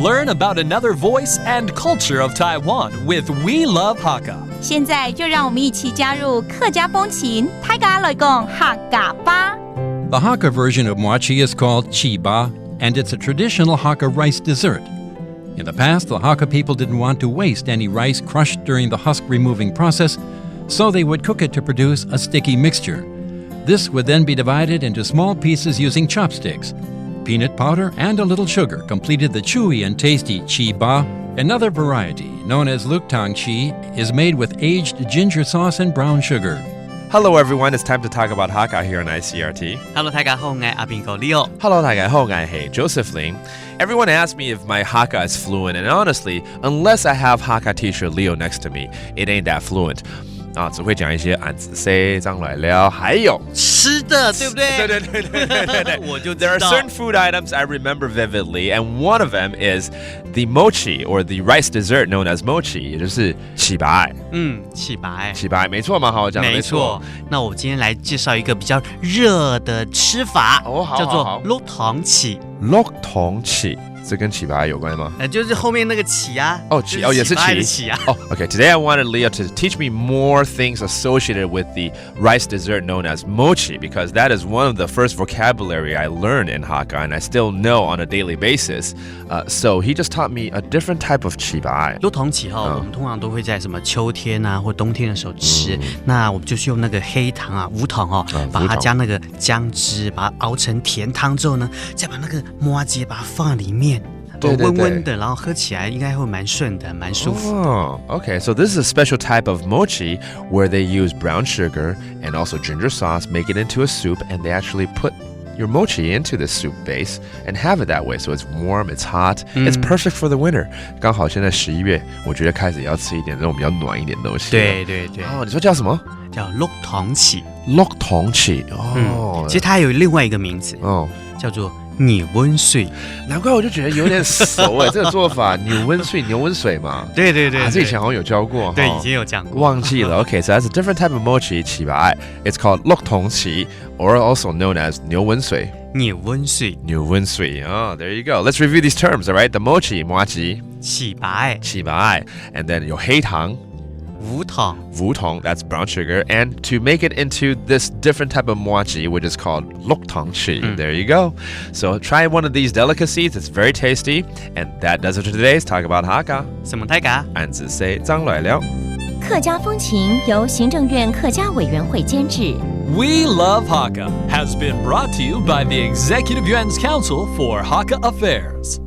Learn about another voice and culture of Taiwan with We Love Hakka. 现在就让我们一起加入客家风情，大家来讲客家吧。The Hakka version of mochi is called chiba, and it's a traditional Hakka rice dessert. In the past, the Hakka people didn't want to waste any rice crushed during the husk removing process, so they would cook it to produce a sticky mixture. This would then be divided into small pieces using chopsticks. Peanut powder and a little sugar completed the chewy and tasty chiba. Another variety, known as luktang chi, is made with aged ginger sauce and brown sugar. Hello everyone, it's time to talk about Hakka here on Icrt. Hello 大家好，我係阿邊個 Leo。 Hello 大家好，我係 Josephine. Everyone asks me if my Hakka is fluent, and honestly, unless I have Hakka teacher Leo next to me, it ain't that fluent. 只会讲一些俺子 say 张来了，还有吃的，对不对？对，我就知道。 There are certain food items I remember vividly, and one of them is the mochi, or the rice dessert known as mochi, 也就是起白。起白，没错嘛，好，我讲的没错。那我今天来介绍一个比较热的吃法，叫做碌糖起。碌糖起。这跟起白有关吗？就是后面那个起啊。起也是起啊。Okay. Today I wanted Leo to teach me more things associated with the rice dessert known as mochi, because that is one of the first vocabulary I learned in Hakka, and I still know on a daily basis. So he just taught me a different type of 起白。碌糖起我们通常都会在什么秋天啊或冬天的时候吃。那我们就是用那个黑糖啊、无糖把它加那个姜汁，把它熬成甜汤之后呢，再把那个麻糬把它放在里面。温温的，然后喝起来应该会蛮顺的，蛮舒服。Okay, so this is a special type of mochi where they use brown sugar and also ginger sauce, make it into a soup, and they actually put your mochi into the soup base and have it that way. So it's warm, it's hot, it's perfect for the winter. 刚好现在11月，我觉得开始要吃一点这种比较暖一点的东西。对。你说叫什么？叫碌糖起。碌糖起。其实它还有另外一个名字，叫做牛温水。难怪我就觉得有点熟这个做法，牛温水嘛。对。这以前好像有教过。对，以前有讲过。忘记了。Okay, so that's a different type of mochi, 起白。It's called 碌糖起, or also known as 牛温水。牛温水。There you go. Let's review these terms, all right? The mochi, 麻糬。起白。And then 有黑糖。无糖 that's brown sugar, and to make it into this different type of mochi, which is called luktangchi. There you go. So try one of these delicacies. It's very tasty. And that does it for today's Talk About Hakka. 什么大家？俺子 say 张来了。客家风情由行政院客家委员会监制。We Love Hakka has been brought to you by the Executive Yuan's Council for Hakka Affairs.